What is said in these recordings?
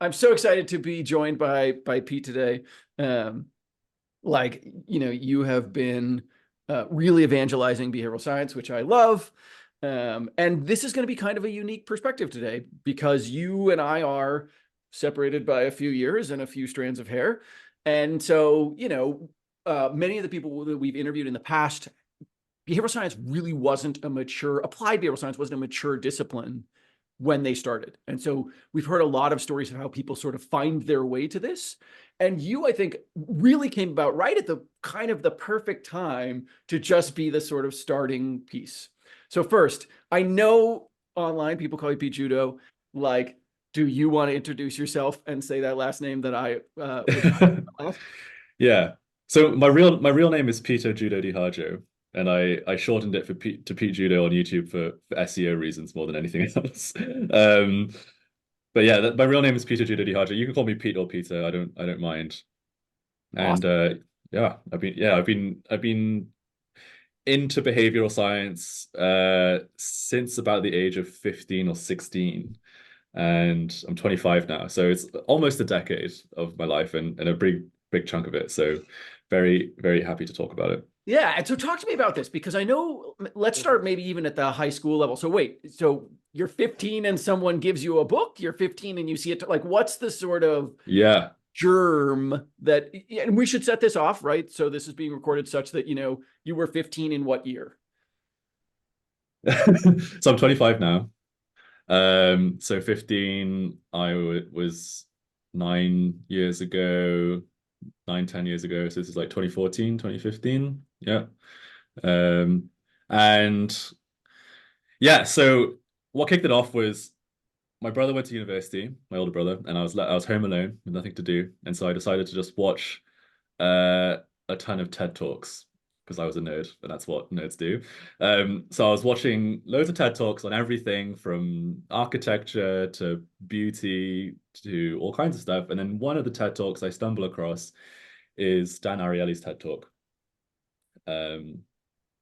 I'm so excited to be joined by Pete today. Um, you have been really evangelizing behavioral science, which I love. And this is going to be kind of a unique perspective today because you and I are separated by a few years and a few strands of hair. And so, many of the people that we've interviewed in the past, behavioral science really wasn't a mature, applied behavioral science wasn't a mature discipline when they started. And so we've heard a lot of stories of how people sort of find their way to this. And you, I think, really came about right at the kind of the perfect time to just be the sort of starting piece. So first, I know online people call you Pete Judo. Like, do you want to introduce yourself and say that last name that I was last? Yeah. So my real name is Peter Judodihardjo, and I shortened it to Pete Judo on YouTube for SEO reasons more than anything else. But yeah, my real name is Peter Judodihardjo. You can call me Pete or Peter. I don't mind. And Awesome. yeah, I've been into behavioral science since about the age of 15 or 16. And I'm 25 now, so it's almost a decade of my life and a big chunk of it. So very, very happy to talk about it. Yeah. And so talk to me about this because I know, let's start maybe even at the high school level. So wait, so you're 15 and someone gives you a book, you're 15 and you see it, like, what's the sort of Yeah. germ that, and we should set this off, right? So this is being recorded such that, you were 15 in what year? So I'm 25 now. So 15, was 9 years ago, 10 years ago. So this is like 2014, 2015. Yeah. Um, and yeah, so what kicked it off was my brother went to university, my older brother, and I was home alone with nothing to do, and so I decided to just watch uh, a ton of TED Talks because I was a nerd, and that's what nerds do. So I was watching loads of TED Talks on everything from architecture to beauty to all kinds of stuff, and then one of the TED Talks I stumble across is Dan Ariely's TED Talk. Um,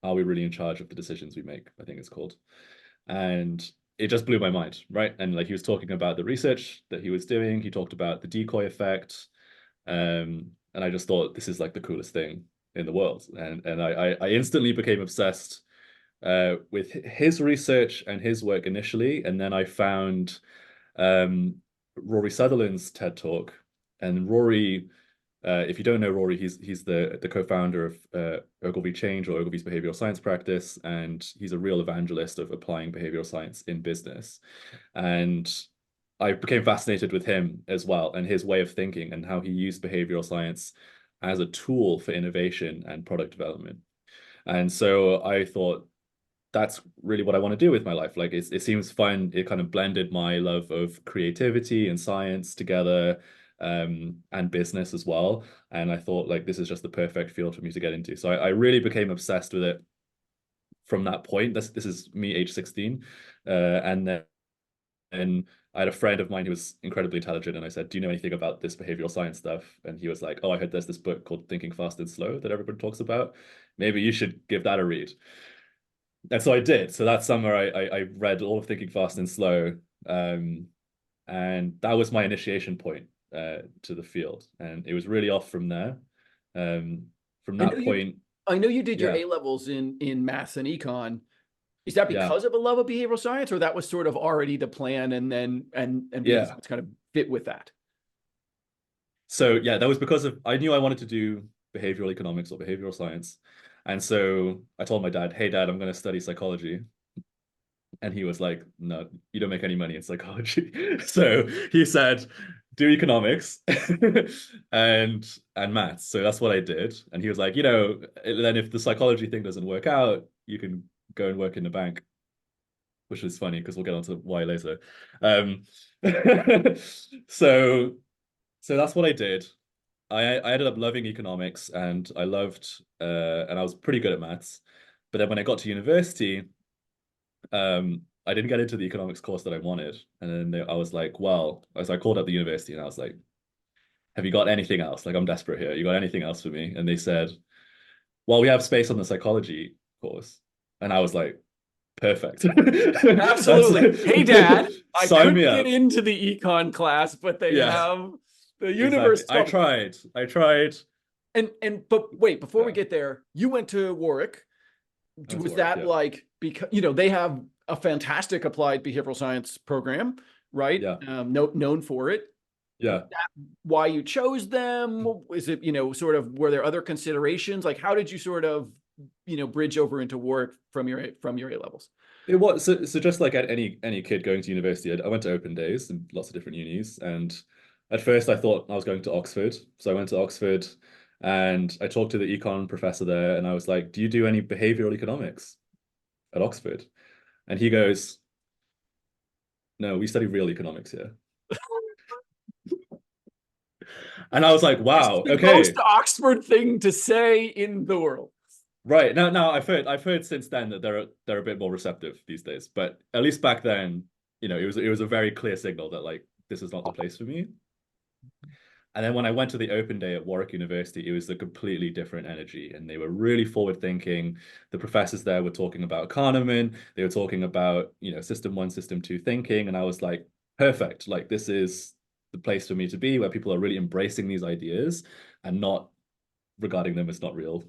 Are we really in charge of the decisions we make? I think it's called. And it just blew my mind, right? And like he was talking about the research that he was doing. He talked about the decoy effect. And I just thought this is like the coolest thing in the world. And I instantly became obsessed with his research and his work initially. And then I found um, Rory Sutherland's TED Talk. And Rory, if you don't know Rory, he's the co-founder of Ogilvy Change, or Ogilvy's behavioral science practice, and he's a real evangelist of applying behavioral science in business. And I became fascinated with him as well, and his way of thinking and how he used behavioral science as a tool for innovation and product development. And so I thought that's really what I want to do with my life. Like it seems fun. It kind of blended my love of creativity and science together, and business as well. And I thought like this is just the perfect field for me to get into. So I really became obsessed with it from that point. This is me age 16. And then and I had a friend of mine who was incredibly intelligent, and I said, "Do you know anything about this behavioral science stuff?" And he was like, "Oh, I heard there's this book called Thinking Fast and Slow that everybody talks about. Maybe you should give that a read." And so I did. So that summer, I read all of Thinking Fast and Slow, um, and that was my initiation point to the field. And it was really off from there. Um, from I know that you point, I know you did your yeah, A levels in maths and econ. Is that yeah, because of a love of behavioral science, or that was sort of already the plan and then and behavioral yeah. science kind of fit with that? So yeah, that was because of I knew I wanted to do behavioral economics or behavioral science. And so I told my dad, "Hey dad, I'm going to study psychology." And he was like, "No, you don't make any money in psychology." So he said, "Do economics and maths." So that's what I did. And he was like, then if the psychology thing doesn't work out, you can go and work in the bank, which is funny because we'll get onto why later. Um, so so that's what I did. I ended up loving economics, and and I was pretty good at maths. But then when I got to university, I didn't get into the economics course that I wanted. And then I was like, well, as I called up the university and I was like, have you got anything else? Like, I'm desperate here. You got anything else for me? And they said, well, we have space on the psychology course. And I was like, Perfect. Absolutely. Hey, Dad, I Sign me couldn't get up. into the econ class, but they Yeah, have the exactly. universe. I tried. I tried. But wait, before we Yeah, get there, you went to Warwick. I went to Was work. that Yeah, like, because they have a fantastic applied behavioral science program, right? yeah, Known for it. yeah. Why you chose them? Is it, sort of, were there other considerations? Like, how did you sort of, bridge over into Warwick from your A levels? It was so just like any kid going to university, I went to open days in lots of different unis, and at first I thought I was going to Oxford, so I went to Oxford, and I talked to the econ professor there, and I was like, "Do you do any behavioral economics at Oxford?" And he goes, "No, we study real economics here." And I was like, This is "Wow, the most okay, Oxford thing to say in the world. right." Now I've heard since then that they're a bit more receptive these days, but at least back then, it was a very clear signal that like this is not the place for me. And then when I went to the open day at Warwick University, it was a completely different energy. And they were really forward thinking. The professors there were talking about Kahneman. They were talking about, system one, system two thinking. And I was like, perfect. Like, this is the place for me to be, where people are really embracing these ideas and not regarding them as not real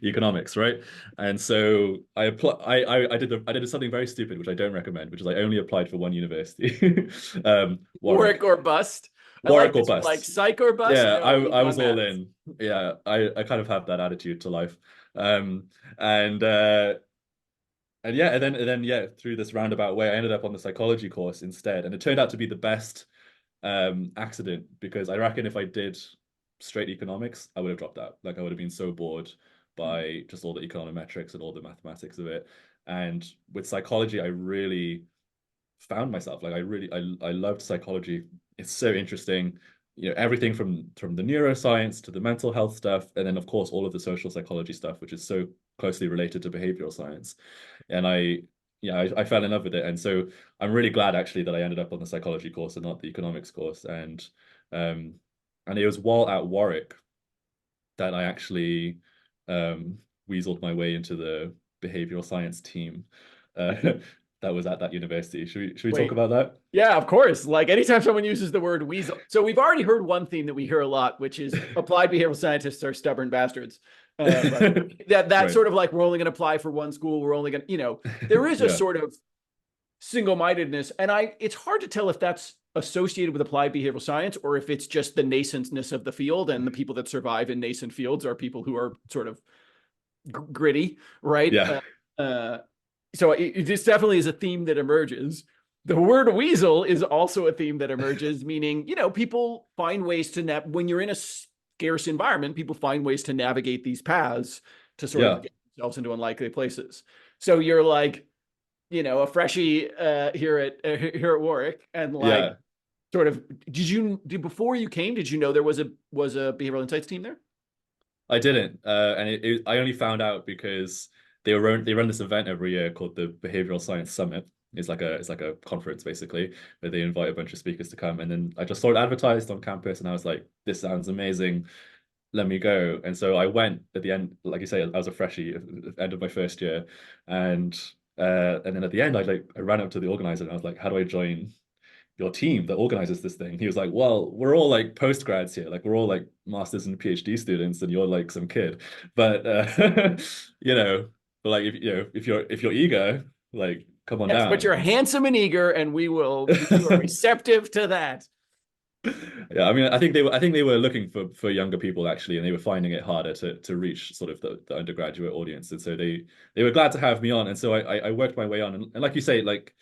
economics, right? And so I did something very stupid, which I don't recommend, which is I only applied for one university, Warwick Warwick. or bust. I like Warwick or this. Like, bust. psych or bust? Yeah, I No, I econ was all maths. in. Yeah, I kind of have that attitude to life. And yeah, and then yeah, through this roundabout way, I ended up on the psychology course instead, and it turned out to be the best accident because I reckon if I did straight economics, I would have dropped out. Like I would have been so bored by just all the econometrics and all the mathematics of it. And with psychology, I really found myself. Like I loved psychology. It's so interesting. Everything from the neuroscience to the mental health stuff, and then of course all of the social psychology stuff, which is so closely related to behavioral science. And I fell in love with it. And so I'm really glad actually that I ended up on the psychology course and not the economics course. Um and it was while at Warwick that I actually weaseled my way into the behavioral science team that was at that university. Should we talk Wait. about that? Yeah, of course. Like, anytime someone uses the word weasel. So we've already heard one theme that we hear a lot, which is applied behavioral scientists are stubborn bastards. Right. That Right. sort of like, we're only going to apply for one school. We're only going to, there is a Yeah. sort of single-mindedness. And it's hard to tell if that's associated with applied behavioral science or if it's just the nascentness of the field, and the people that survive in nascent fields are people who are sort of gritty, right? Yeah. Uh, so this definitely is a theme that emerges. The word weasel is also a theme that emerges, meaning, people find ways to when you're in a scarce environment, people find ways to navigate these paths to sort Yeah. of get themselves into unlikely places. So you're like, a freshie here at Warwick, and like, Yeah. sort of, before you came, did you know there was a behavioral insights team there? I didn't. And I only found out because they run this event every year called the Behavioral Science Summit. It's like a conference basically where they invite a bunch of speakers to come. And then I just saw it advertised on campus and I was like, this sounds amazing. Let me go. And so I went at the end, like you say, I was a freshie at the end of my first year. And then at the end I ran up to the organizer and I was like, how do I join your team that organizes this thing? He was like, well, we're all like postgrads here. Like we're all like masters and PhD students and you're like some kid. But you know, but like if you're eager, like come on Yes, but down. you're And so, handsome and eager, and we are receptive to that. yeah, I mean, I think they were looking for younger people actually, and they were finding it harder to reach sort of the undergraduate audience. And so they were glad to have me on. And so I worked my way on. And like you say, like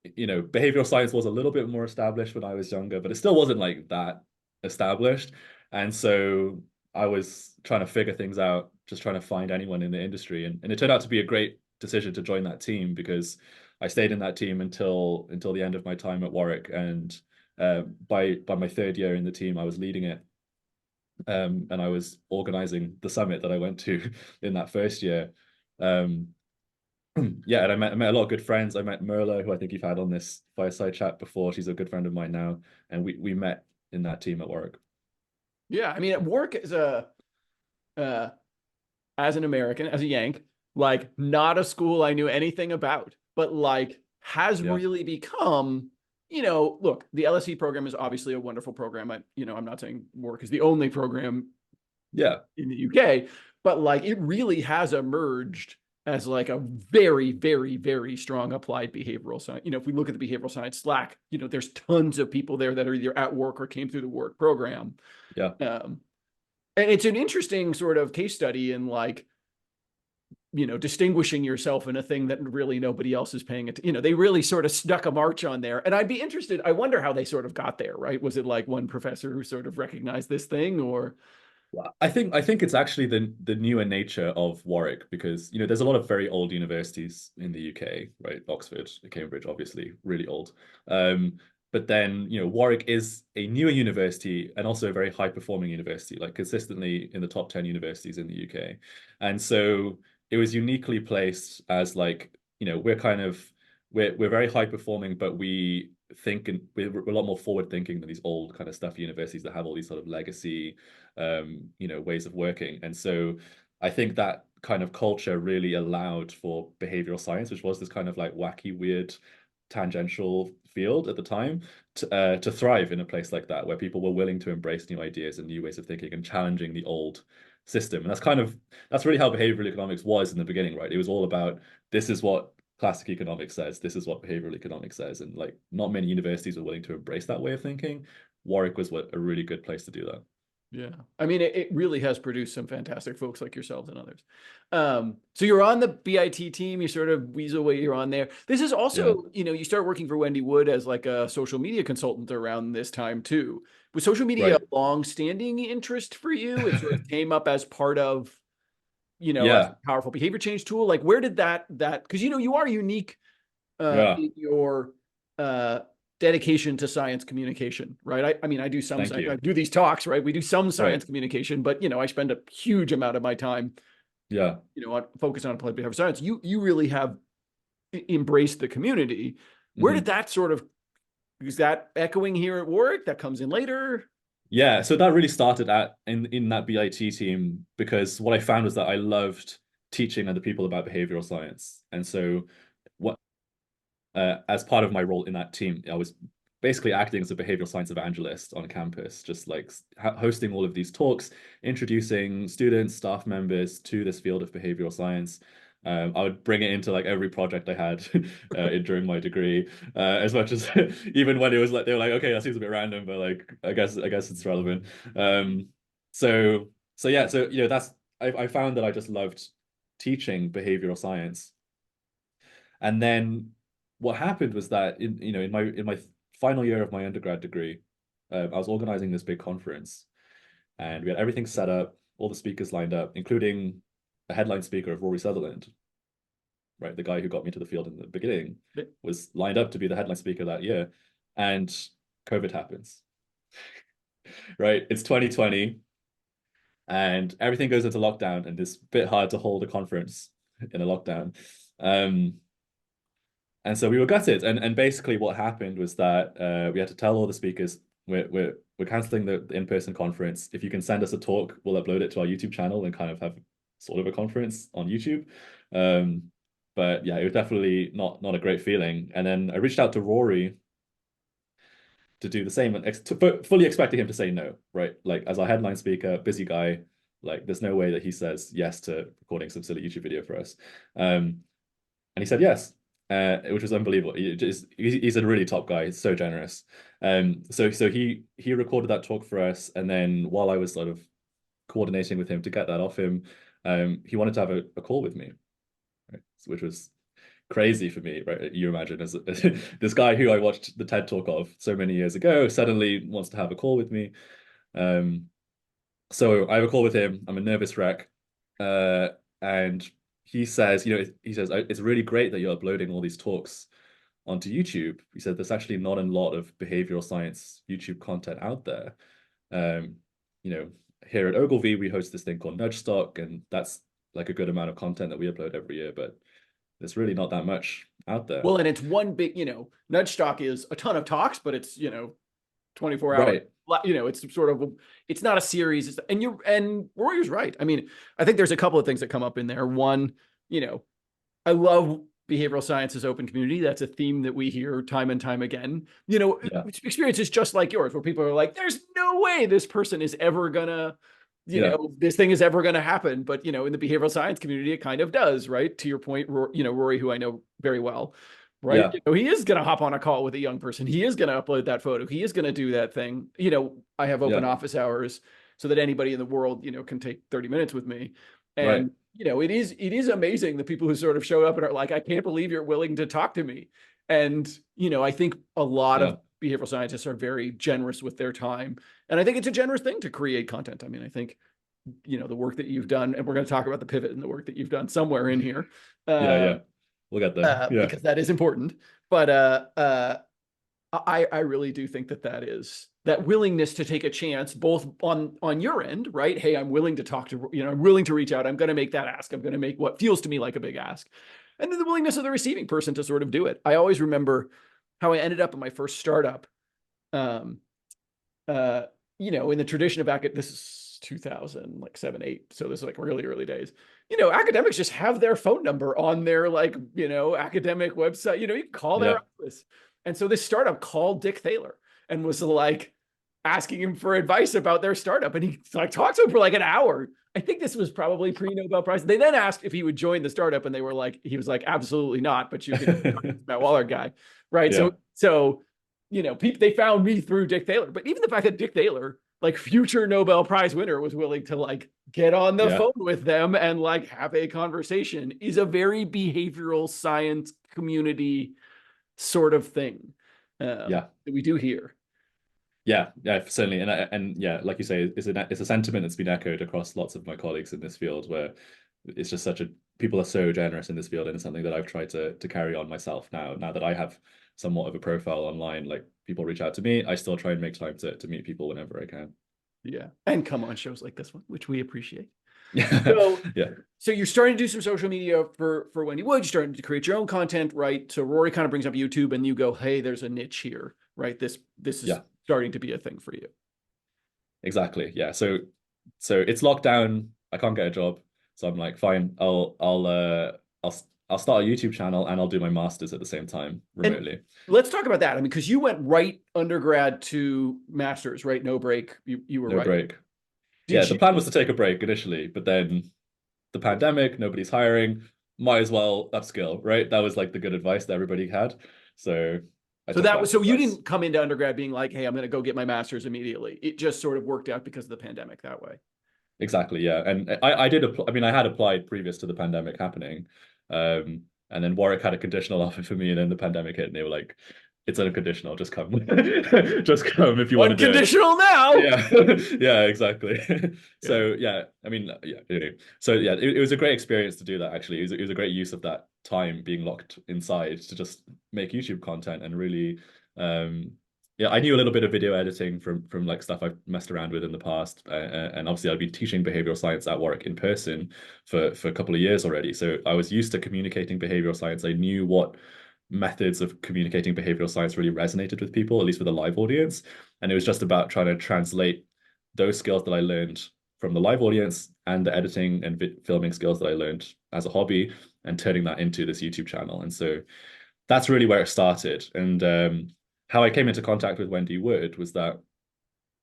behavioral science was a little bit more established when I was younger, but it still wasn't like that established. And so I was trying to figure things out, just trying to find anyone in the industry. And it turned out to be a great decision to join that team because I stayed in that team until the end of my time at Warwick. And by my third year in the team, I was leading it. And I was organizing the summit that I went to in that first year. Um, yeah, and I met a lot of good friends. I met Merla, who I think you've had on this fireside chat before. She's a good friend of mine now, and we met in that team at work. Yeah, I mean, at work, uh, as an American, as a Yank, like not a school I knew anything about, but like has Yeah. really become, look, the LSE program is obviously a wonderful program. I'm not saying Warwick is the only program Yeah. in the UK, but like it really has emerged as like a very, very, very strong applied behavioral science. If we look at the behavioral science Slack, there's tons of people there that are either at work or came through the work program. Yeah. And it's an interesting sort of case study in like, distinguishing yourself in a thing that really nobody else is paying attention. They really sort of stuck a march on there. And I'd be interested, I wonder how they sort of got there, right? Was it like one professor who sort of recognized this thing, or? Well, I think it's actually the newer nature of Warwick, because there's a lot of very old universities in the UK, right? Oxford, Cambridge, obviously really old. But then Warwick is a newer university and also a very high performing university, like consistently in the top 10 universities in the UK. And so it was uniquely placed as like, we're kind of we're very high performing, but we think, and we're a lot more forward thinking than these old kind of stuffy universities that have all these sort of legacy ways of working. And so I think that kind of culture really allowed for behavioral science, which was this kind of like wacky, weird, tangential field at the time, to thrive in a place like that, where people were willing to embrace new ideas and new ways of thinking and challenging the old system. And that's really how behavioral economics was in the beginning, right? It was all about, this is what classic economics says, this is what behavioral economics says, and like not many universities were willing to embrace that way of thinking. Warwick was a really good place to do that. Yeah. I mean, it really has produced some fantastic folks like yourselves and others. So you're on the BIT team, you sort of weasel away, you're on there. This is Yeah. also, you start working for Wendy Wood as like a social media consultant around this time too. Was social media a Right. long-standing interest for you? It sort of came up as part of, as Yeah. a powerful behavior change tool. Like where did because you are unique Yeah. in your dedication to science communication, right? I mean, I do some, Thank I you. do these talks, right? We do some Right. science communication, but I spend a huge amount of my time, Yeah. focused on applied behavioral science. You really have embraced the community. Where did Mhm. that sort of, is that echoing here at Warwick? That comes in later? Yeah. So that really started in that BIT team, because what I found was that I loved teaching other people about behavioral science. And so what as part of my role in that team, I was basically acting as a behavioral science evangelist on campus, just like hosting all of these talks, introducing students, staff members to this field of behavioral science. I would bring it into like every project I had during my degree, as much as even when it was like they were like, okay, that seems a bit random, but like I guess it's relevant. Um, so so yeah, so that's I found that I just loved teaching behavioral science. And then what happened was that in my final year of my undergrad degree, I was organizing this big conference, and we had everything set up, all the speakers lined up, including a headline speaker of Rory Sutherland, right? The guy who got me to the field in the beginning was lined up to be the headline speaker that year, and COVID happens, right? It's 2020, and everything goes into lockdown, and it's a bit hard to hold a conference in a lockdown. Um, And so we were gutted. And basically what happened was that we had to tell all the speakers, we're canceling the in-person conference. If you can send us a talk, we'll upload it to our YouTube channel and kind of have sort of a conference on YouTube. Um, but yeah, it was definitely not a great feeling. And then I reached out to Rory to do the same, fully expecting him to say no, right? Like as our headline speaker, busy guy, like there's no way that he says yes to recording some silly YouTube video for us. And he said yes, which was unbelievable. He's a really top guy. He's so generous. So he recorded that talk for us, and then while I was sort of coordinating with him to get that off him, he wanted to have a call with me, right? Which was crazy for me, right? You imagine as this guy who I watched the TED talk of so many years ago suddenly wants to have a call with me. Um, so I have a call with him. I'm a nervous wreck. And he says, it's really great that you're uploading all these talks onto YouTube. He said, there's actually not a lot of behavioral science YouTube content out there. Um, here at Ogilvy, we host this thing called Nudge Stock, and that's like a good amount of content that we upload every year, but there's really not that much out there. Well, and it's one big, Nudge Stock is a ton of talks, but it's, 24 hours. Right. It's sort of, it's not a series. And Rory's right. I mean, I think there's a couple of things that come up in there. One, you know, I love behavioral science as open community. That's a theme that we hear time and time again. You know, Yeah. experiences just like yours, where people are like, "There's no way this person is ever gonna, Yeah. this thing is ever gonna happen." But in the behavioral science community, it kind of does, right? To your point, Rory, who I know very well, right? Yeah. He is gonna hop on a call with a young person. He is gonna upload that photo. He is gonna do that thing. I have open Yeah. office hours so that anybody in the world, can take 30 minutes with me. Right. And it is amazing the people who sort of show up and are like, I can't believe you're willing to talk to me. And I think a lot Yeah. of behavioral scientists are very generous with their time. And I think it's a generous thing to create content. I mean, I think, the work that you've done, and we're going to talk about the pivot and the work that you've done somewhere in here, Yeah. Yeah. We'll get there. Yeah. because that is important. But I really do think that is that willingness to take a chance, both on your end, right? Hey, I'm willing to talk to, I'm willing to reach out. I'm going to make that ask. I'm going to make what feels to me like a big ask. And then the willingness of the receiving person to sort of do it. I always remember how I ended up in my first startup. Um, in the tradition of this is 2000, like 7, 8. So this is like really early days. Academics just have their phone number on their academic website. You can call their Yeah. office. And so this startup called Dick Thaler and was like asking him for advice about their startup. And he talked to him for like an hour. I think this was probably pre-Nobel Prize. They then asked if he would join the startup, and he was like, absolutely not, but you can Matt Waller guy. Right. Yeah. So they found me through Dick Thaler. But even the fact that Dick Thaler, future Nobel Prize winner, was willing to get on the Yeah. phone with them and have a conversation is a very behavioral science community sort of thing Yeah. that we do here. Yeah, yeah, certainly, and yeah, like you say, it's a sentiment that's been echoed across lots of my colleagues in this field, where it's just people are so generous in this field, and it's something that I've tried to carry on myself now. Now that I have somewhat of a profile online, like people reach out to me, I still try and make time to meet people whenever I can. Yeah, and come on shows like this one, which we appreciate. Yeah, So, yeah, so you're starting to do some social media for Wendy Wood. You're starting to create your own content, right? So Rory kind of brings up YouTube, and you go, "Hey, there's a niche here, right? This is yeah, starting to be a thing for you." exactly. Yeah, so it's locked down. I can't get a job, so I'm like, fine, I'll start a YouTube channel, and I'll do my masters at the same time remotely. And let's talk about that. I mean, because you went right undergrad to masters, right? No break. You were No right. break. Yeah, the plan was to take a break initially, but then the pandemic, nobody's hiring, might as well upskill, right? That was like the good advice that everybody had. So you didn't come into undergrad being like, "Hey, I'm going to go get my master's immediately." It just sort of worked out because of the pandemic that way. Exactly, yeah. And I did apply, I mean, I had applied previous to the pandemic happening. And then Warwick had a conditional offer for me, and then the pandemic hit, and they were like, it's unconditional, just come. Just come if you want to do it. Unconditional now. Yeah. Yeah, exactly. So yeah, I mean, yeah, anyway. So yeah, it was a great experience to do that, actually. It was a great use of that time being locked inside to just make YouTube content and really yeah, I knew a little bit of video editing from like stuff I've messed around with in the past, and obviously I've been teaching behavioral science at Warwick in person for a couple of years already. So I was used to communicating behavioral science. I knew what methods of communicating behavioral science really resonated with people, at least with a live audience. And it was just about trying to translate those skills that I learned from the live audience and the editing and filming skills that I learned as a hobby, and turning that into this YouTube channel. And so that's really where it started. And how I came into contact with Wendy Wood was that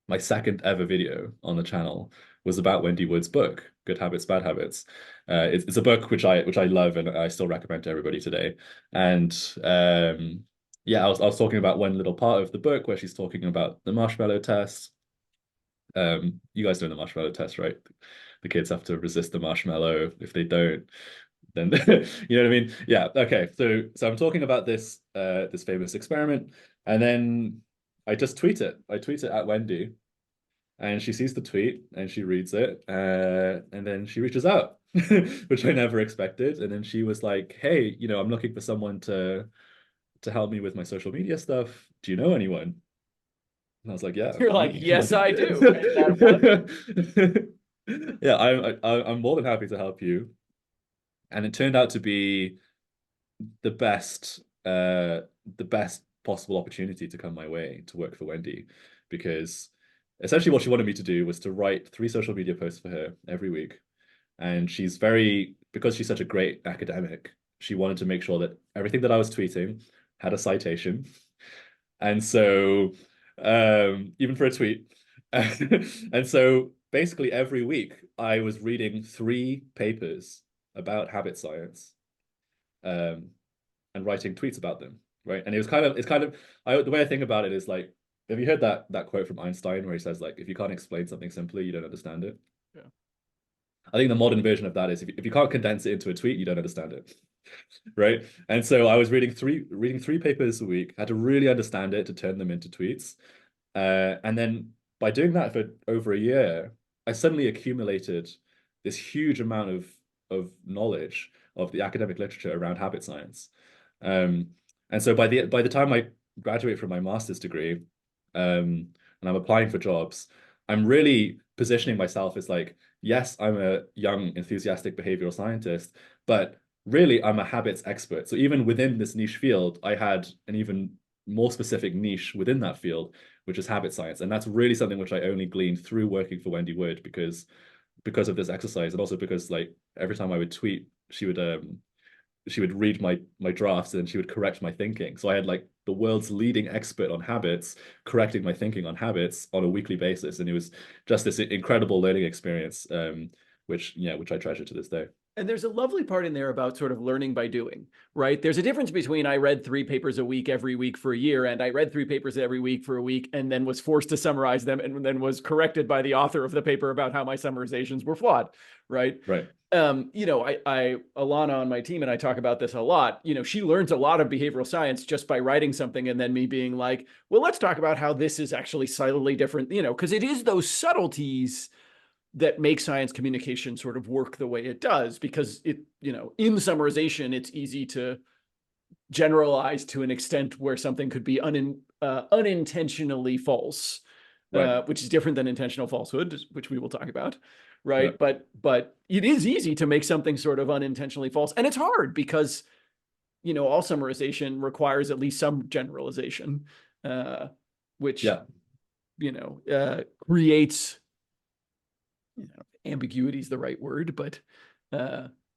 my second ever video on the channel was about Wendy Wood's book, Good Habits, Bad Habits. It's a book which I love, and I still recommend to everybody today. And yeah, I was talking about one little part of the book where she's talking about the marshmallow test. You guys know the marshmallow test, right? The kids have to resist the marshmallow. If they don't, then you know what I mean? Yeah. Okay. So I'm talking about this this famous experiment, and then I just tweet it. I tweet it at Wendy, and she sees the tweet and she reads it, and then she reaches out, which I never expected. And then she was like, "Hey, I'm looking for someone to help me with my social media stuff. Do you know anyone?" And I was like, "Yeah, You're like, me." "Yes, I do." And that Yeah, I'm more than happy to help you. And it turned out to be the best possible opportunity to come my way to work for Wendy, because essentially what she wanted me to do was to write 3 social media posts for her every week. And she's very because she's such a great academic, she wanted to make sure that everything that I was tweeting had a citation. And so even for a tweet. And so basically every week I was reading 3 papers about habit science um, and writing tweets about them, right? And the way I think about it is like, have you heard that quote from Einstein where he says like, if you can't explain something simply, you don't understand it? Yeah. I think the modern version of that is if you can't condense it into a tweet, you don't understand it. Right. And so I was reading 3 papers a week, had to really understand it to turn them into tweets. And then by doing that for over a year, I suddenly accumulated this huge amount of knowledge of the academic literature around habit science. Um, and so by the time I graduate from my master's degree, and I'm applying for jobs, I'm really positioning myself as like, yes, I'm a young, enthusiastic behavioral scientist, but really I'm a habits expert. So even within this niche field, I had an even more specific niche within that field, which is habit science. And that's really something which I only gleaned through working for Wendy Wood because of this exercise, and also because like every time I would tweet, she would read my drafts and she would correct my thinking. So I had like the world's leading expert on habits correcting my thinking on habits on a weekly basis. And it was just this incredible learning experience, which I treasure to this day. And there's a lovely part in there about sort of learning by doing, right? There's a difference between I read 3 papers a week every week for a year, and I read 3 papers every week for a week, and then was forced to summarize them, and then was corrected by the author of the paper about how my summarizations were flawed, right? Right. Alana on my team and I talk about this a lot. She learns a lot of behavioral science just by writing something, and then me being like, well, let's talk about how this is actually slightly different, because it is those subtleties that make science communication sort of work the way it does, because in summarization, it's easy to generalize to an extent where something could be unintentionally false, Right. which is different than intentional falsehood, which we will talk about. Right. Yeah. But it is easy to make something sort of unintentionally false. And it's hard because, all summarization requires at least some generalization, which, Yeah. creates, ambiguity is the right word, but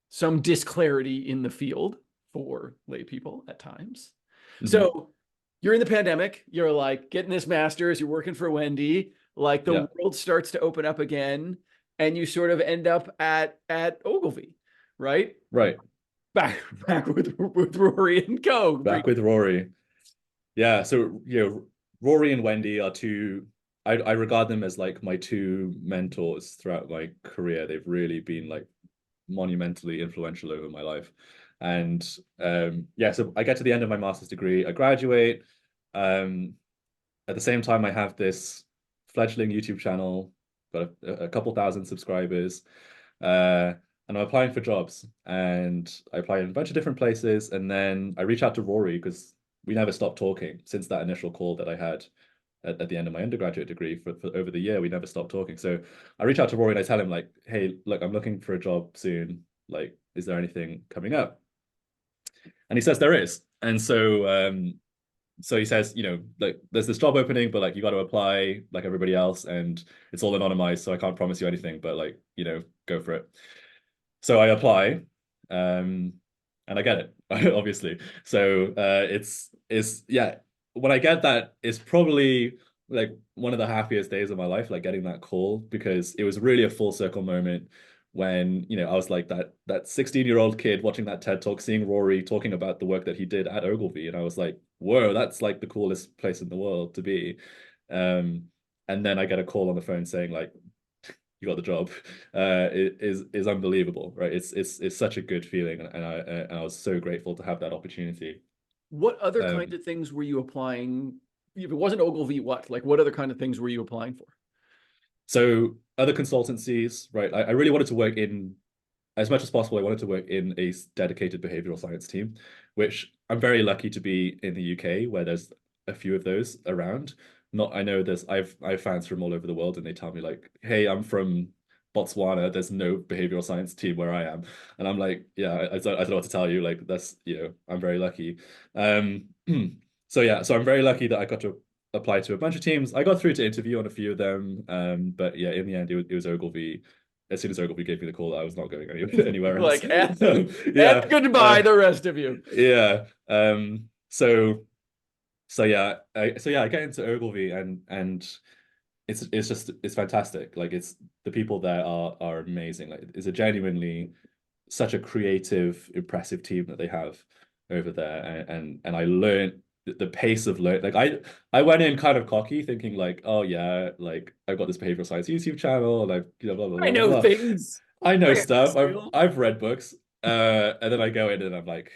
some disclarity in the field for lay people at times. Mhm. So you're in the pandemic, you're like getting this master's, you're working for Wendy, like the Yeah. world starts to open up again, and you sort of end up at Ogilvy, right? Right. Back with Rory and Co. Back with Rory. Yeah. So, Rory and Wendy are I regard them as like my 2 mentors throughout my career. They've really been like monumentally influential over my life. And so I get to the end of my master's degree, I graduate. At the same time, I have this fledgling YouTube channel, got a couple thousand subscribers, and I'm applying for jobs. And I apply in a bunch of different places, and then I reach out to Rory because we never stopped talking since that initial call that I had at the end of my undergraduate degree for over the year. We never stopped talking. So I reach out to Rory and I tell him like, hey, look, I'm looking for a job soon. Like, is there anything coming up? And he says there is. And so he says, like there's this job opening, but like you got to apply like everybody else, and it's all anonymized, so I can't promise you anything, but like, go for it. So I apply, and I get it, obviously. So it's yeah. When I get that, it's probably like one of the happiest days of my life, like getting that call, because it was really a full circle moment when, I was like that 16-year-old kid watching that TED talk, seeing Rory talking about the work that he did at Ogilvy, and I was like, whoa, that's like the coolest place in the world to be. And then I get a call on the phone saying like, you got the job. It is unbelievable, right? It's such a good feeling, and I was so grateful to have that opportunity. What other kind of things were you applying? If it wasn't Ogilvy, what other kind of things were you applying for? So other consultancies, right? I really wanted to work in, as much as possible, I wanted to work in a dedicated behavioral science team, which I'm very lucky to be in the UK, where there's a few of those around. I know I've fans from all over the world, and they tell me like, hey, I'm from Botswana, there's no behavioral science team where I am. And I'm like, yeah, I don't know what to tell you. Like that's, I'm very lucky. So I'm very lucky that I got to apply to a bunch of teams. I got through to interview on a few of them. But yeah, in the end, it was Ogilvy. as soon as Ogilvy gave me the call, I was not going anywhere else. Like, and Yeah, goodbye, the rest of you. yeah. So yeah, I get into Ogilvy, and it's just it's fantastic. Like it's the people there are amazing. Like it's a genuinely such a creative, impressive team that they have over there, and I learned the pace of learn. Like I went in kind of cocky, thinking like, oh yeah, like I've got this behavioral science YouTube channel, and I've blah blah I blah blah know blah. things. I know I have the stuff. skill. I've read books, and then I go in and I'm like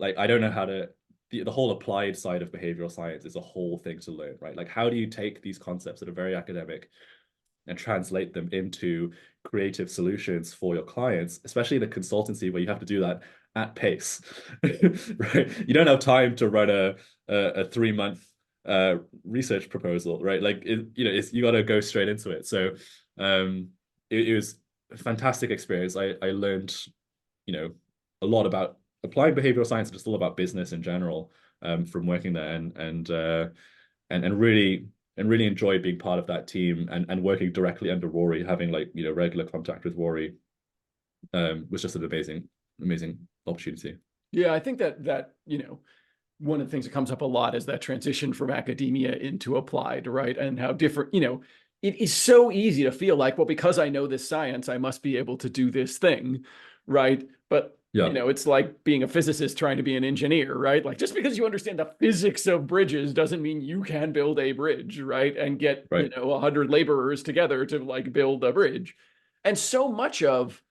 I don't know how to. The whole applied side of behavioral science is a whole thing to learn, right? Like, how do you take these concepts that are very academic and translate them into creative solutions for your clients, especially in a consultancy where you have to do that at pace, right? You don't have time to run a 3 month research proposal, right? Like you got to go straight into it. So it was a fantastic experience. I learned a lot about applied behavioral science, just all about business in general from working there, and really enjoyed being part of that team and working directly under Rory, having regular contact with Rory was just an amazing opportunity. Yeah, I think that one of the things that comes up a lot is that transition from academia into applied, right? And how different, it is so easy to feel like, well, because I know this science, I must be able to do this thing, right? But Yeah, it's like being a physicist trying to be an engineer, right? Like just because you understand the physics of bridges doesn't mean you can build a bridge, right? And get, right. 100 laborers together to like build a bridge. And so much of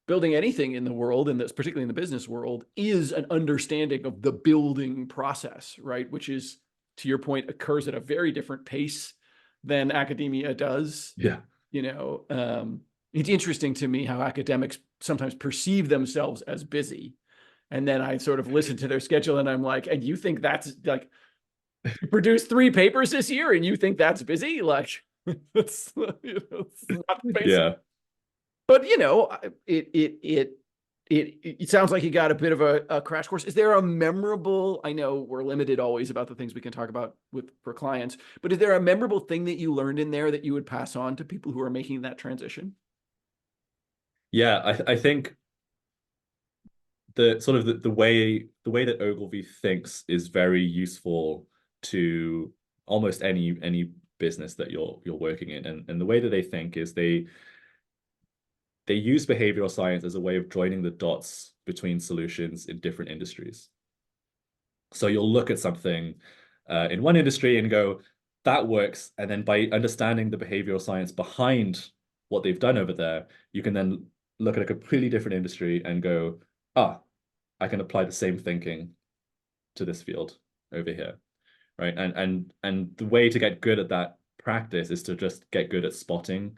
building anything in the world, and that's particularly in the business world, is an understanding of the building process, right? Which is, to your point, occurs at a very different pace than academia does. Yeah, It's interesting to me how academics sometimes perceive themselves as busy. And then I sort of listen to their schedule and I'm like, and you think that's like, you produced 3 papers this year and you think that's busy? Like, it's, it's not basic. yeah. But it sounds like you got a bit of a crash course. Is there a memorable? I know we're limited always about the things we can talk about for clients, but is there a memorable thing that you learned in there that you would pass on to people who are making that transition? Yeah, I think the sort of the way that Ogilvy thinks is very useful to almost any business that you're working in, and the way that they think is they use behavioral science as a way of joining the dots between solutions in different industries. So you'll look at something in one industry and go, that works. And then by understanding the behavioral science behind what they've done over there, you can then look at a completely different industry and go, I can apply the same thinking to this field over here. Right. And the way to get good at that practice is to just get good at spotting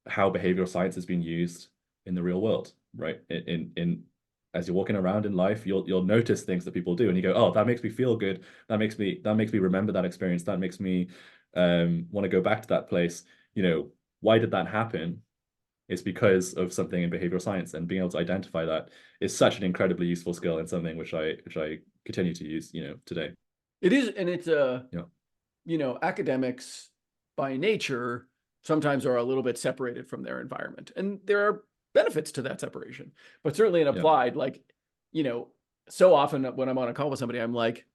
how behavioral science has been used in the real world, right? In as you're walking around in life, you'll notice things that people do, and you go, "Oh, that makes me feel good. That makes me remember that experience. That makes me want to go back to that place." Why did that happen? It's because of something in behavioral science, and being able to identify that is such an incredibly useful skill and something which I continue to use, today. It is, and it's Yeah, academics by nature sometimes are a little bit separated from their environment, and there are benefits to that separation. But certainly in yeah, applied, like, so often when I'm on a call with somebody, I'm like,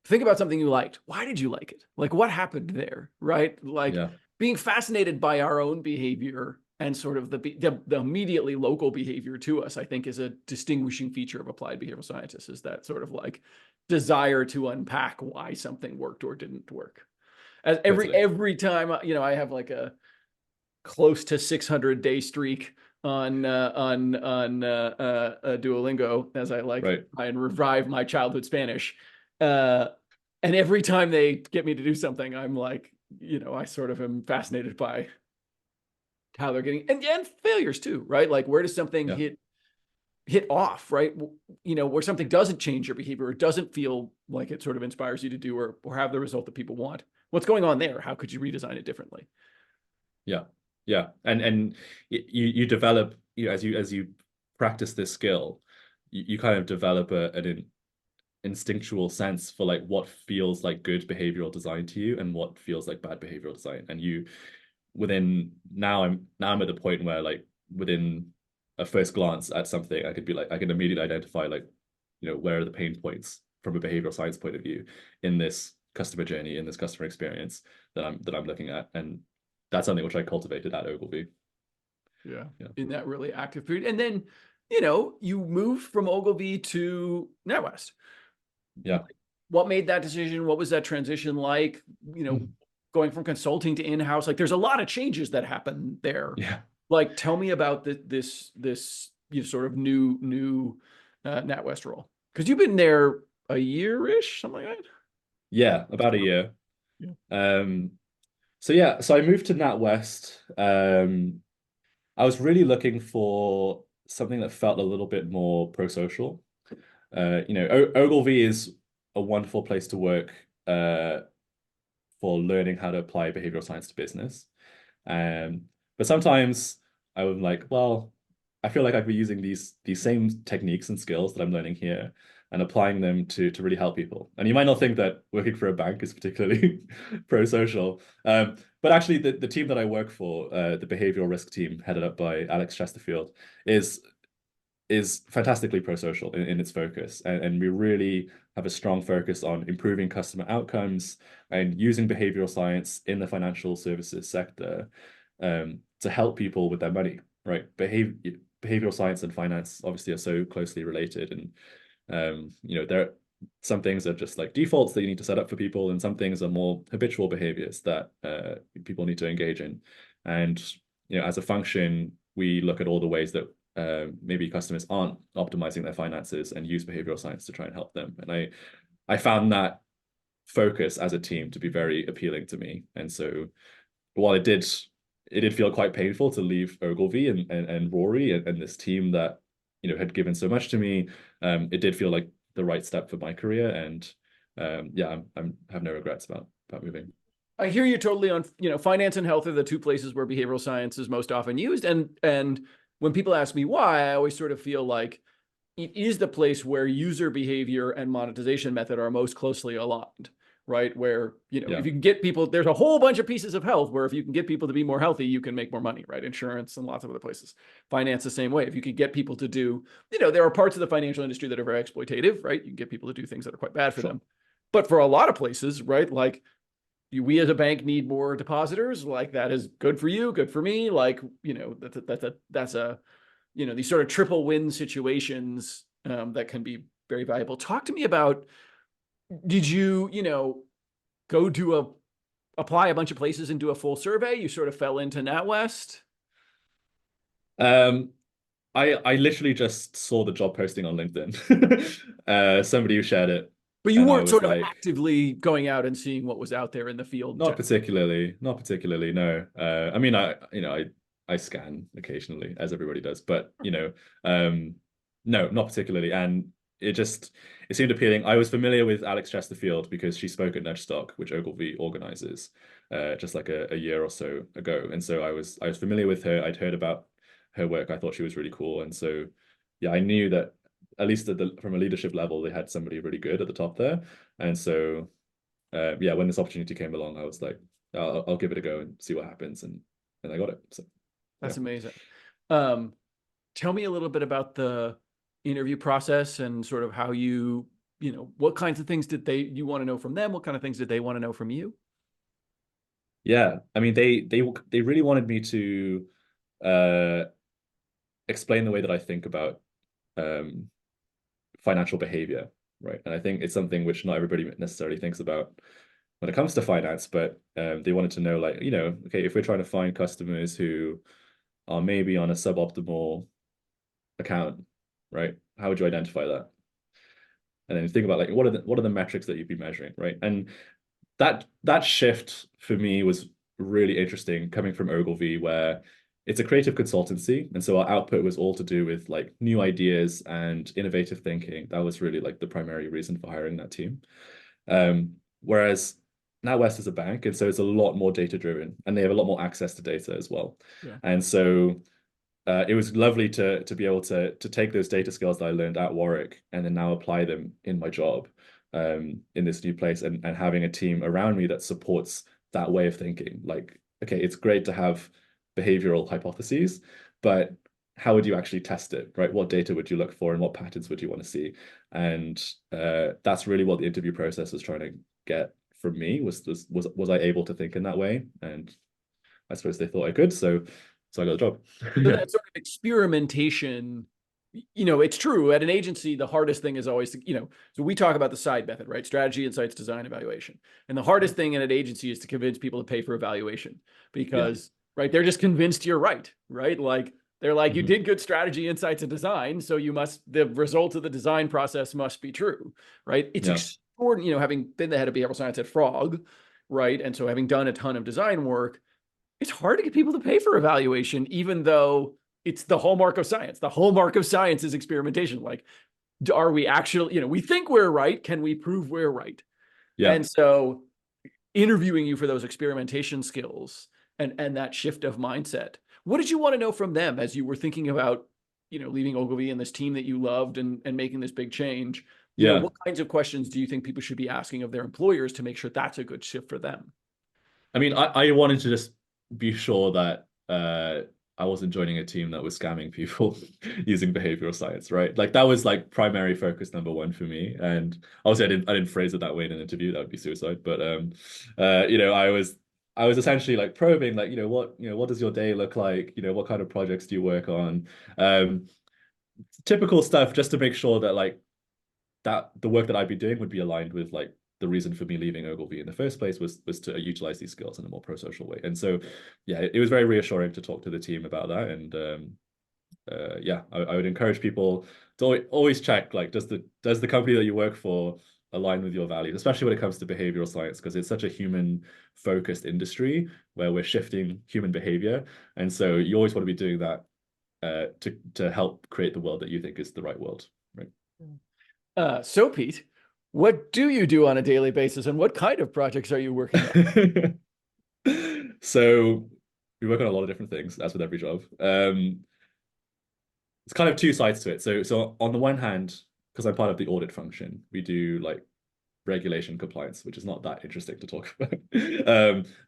think about something you liked. Why did you like it? Like, what happened there, right? Like, yeah, being fascinated by our own behavior and sort of the immediately local behavior to us, I think, is a distinguishing feature of applied behavioral scientists, is that sort of like desire to unpack why something worked or didn't work. As totally. every time, I have like a close to 600-day streak on Duolingo, as I like Right. try and revive my childhood Spanish. Uh, and every time they get me to do something, I'm like, I sort of am fascinated by how they're getting, and failures too, right? Like, where does something Yeah, hit off, right? Where something doesn't change your behavior, or doesn't feel like it sort of inspires you to do, or have the result that people want. What's going on there? How could you redesign it differently? yeah, yeah. And you develop, as you practice this skill, you kind of develop an instinctual sense for like what feels like good behavioral design to you and what feels like bad behavioral design. And you within now I'm at the point where like within a first glance at something, I could be like, I can immediately identify like, where are the pain points from a behavioral science point of view in this customer journey, in this customer experience that I'm looking at. And that's something which I cultivated at Ogilvy. Yeah. Yeah. In that really active period. And then, you moved from Ogilvy to NatWest. Yeah. What made that decision? What was that transition like? Going from consulting to in-house, like there's a lot of changes that happen there. Yeah. Like, tell me about this sort of new NatWest role. Because you've been there a year-ish, something like that. Yeah, about a year. Yeah. So I moved to NatWest. I was really looking for something that felt a little bit more pro-social. Ogilvy is a wonderful place to work for learning how to apply behavioral science to business. But sometimes I was like, well, I feel like I'd be using these same techniques and skills that I'm learning here and applying them to really help people. And you might not think that working for a bank is particularly pro-social. But actually the team that I work for, the behavioral risk team headed up by Alex Chesterfield, is fantastically pro-social in its focus. And we really have a strong focus on improving customer outcomes and using behavioral science in the financial services sector to help people with their money, right? Behavioral science and finance obviously are so closely related. And, there are some things are just like defaults that you need to set up for people, and some things are more habitual behaviors that people need to engage in. And, as a function, we look at all the ways that maybe customers aren't optimizing their finances and use behavioral science to try and help them. And I found that focus as a team to be very appealing to me. And so while it did feel quite painful to leave Ogilvy and Rory and this team that had given so much to me, it did feel like the right step for my career. And yeah, I have no regrets about moving. I hear you totally on, finance and health are the two places where behavioral science is most often used. And when people ask me why, I always sort of feel like it is the place where user behavior and monetization method are most closely aligned, right? Where, if you can get people, there's a whole bunch of pieces of health where if you can get people to be more healthy, you can make more money, right? Insurance and lots of other places. Finance the same way. If you could get people to do, there are parts of the financial industry that are very exploitative, right? You can get people to do things that are quite bad for them. But for a lot of places, right? Like, we as a bank need more depositors. Like, that is good for you, good for me. Like, that's a these sort of triple win situations that can be very valuable. Talk to me about, did you, go to apply a bunch of places and do a full survey? You sort of fell into NatWest? I literally just saw the job posting on LinkedIn. Somebody who shared it. But you And I weren't was sort of like, actively going out and seeing what was out there in the field. not particularly, no. I mean, I scan occasionally, as everybody does, but no, not particularly. And it seemed appealing. I was familiar with Alex Chesterfield because she spoke at Nudgestock, which Ogilvy organizes, just like a year or so ago. And so I was familiar with her. I'd heard about her work. I thought she was really cool. And so yeah, I knew that at least from a leadership level, they had somebody really good at the top there. And so yeah, when this opportunity came along, I was like, I'll give it a go and see what happens. And I got it. So that's amazing. Tell me a little bit about the interview process and sort of how what kinds of things did you want to know from them? What kind of things did they want to know from you? Yeah, I mean, they really wanted me to explain the way that I think about financial behavior, right? And I think it's something which not everybody necessarily thinks about when it comes to finance, but they wanted to know, like, okay, if we're trying to find customers who are maybe on a suboptimal account, right? How would you identify that? And then think about, like, what are the metrics that you'd be measuring, right? And that shift for me was really interesting, coming from Ogilvy, where it's a creative consultancy, and so our output was all to do with like new ideas and innovative thinking. That was really like the primary reason for hiring that team. Whereas NatWest is a bank, and so it's a lot more data driven, and they have a lot more access to data as well. Yeah. And so it was lovely to be able to take those data skills that I learned at Warwick and then now apply them in my job in this new place, and having a team around me that supports that way of thinking. Like, okay, it's great to have behavioral hypotheses, but how would you actually test it, right? What data would you look for and what patterns would you want to see? And that's really what the interview process was trying to get from me, was I able to think in that way? And I suppose they thought I could, so I got the job. So Yeah. that sort of experimentation, it's true. At an agency, the hardest thing is always, so we talk about the SIDE method, right? Strategy, insights, design, evaluation. And the hardest thing in an agency is to convince people to pay for evaluation Yeah. because, right, they're just convinced you're right, right? Like, they're like, you Mhm. did good strategy, insights, and design, so the result of the design process must be true, right? It's Yeah. extraordinary, having been the head of behavioral science at Frog, right? And so having done a ton of design work, it's hard to get people to pay for evaluation, even though it's the hallmark of science. The hallmark of science is experimentation. Like, are we actually, we think we're right. Can we prove we're right? Yeah. And so interviewing you for those experimentation skills and that shift of mindset. What did you want to know from them as you were thinking about, leaving Ogilvy and this team that you loved and making this big change? Yeah. What kinds of questions do you think people should be asking of their employers to make sure that's a good shift for them? I mean, I wanted to just be sure that I wasn't joining a team that was scamming people using behavioral science, right? Like that was like primary focus number one for me. And obviously I didn't phrase it that way in an interview, that would be suicide. But I was essentially like probing, like, what does your day look like? What kind of projects do you work on? Um, Typical stuff just to make sure that like that the work that I'd be doing would be aligned with like the reason for me leaving Ogilvy in the first place was to utilize these skills in a more pro-social way. And so, yeah, it was very reassuring to talk to the team about that. And yeah, I would encourage people to always check, like, does the company that you work for align with your values, especially when it comes to behavioral science, because it's such a human focused industry where we're shifting human behavior. And so you always want to be doing that to help create the world that you think is the right world, right? So Pete, what do you do on a daily basis and what kind of projects are you working on? So we work on a lot of different things, as with every job. It's kind of two sides to it. So on the one hand, because I'm part of the audit function, we do like regulation compliance, which is not that interesting to talk about.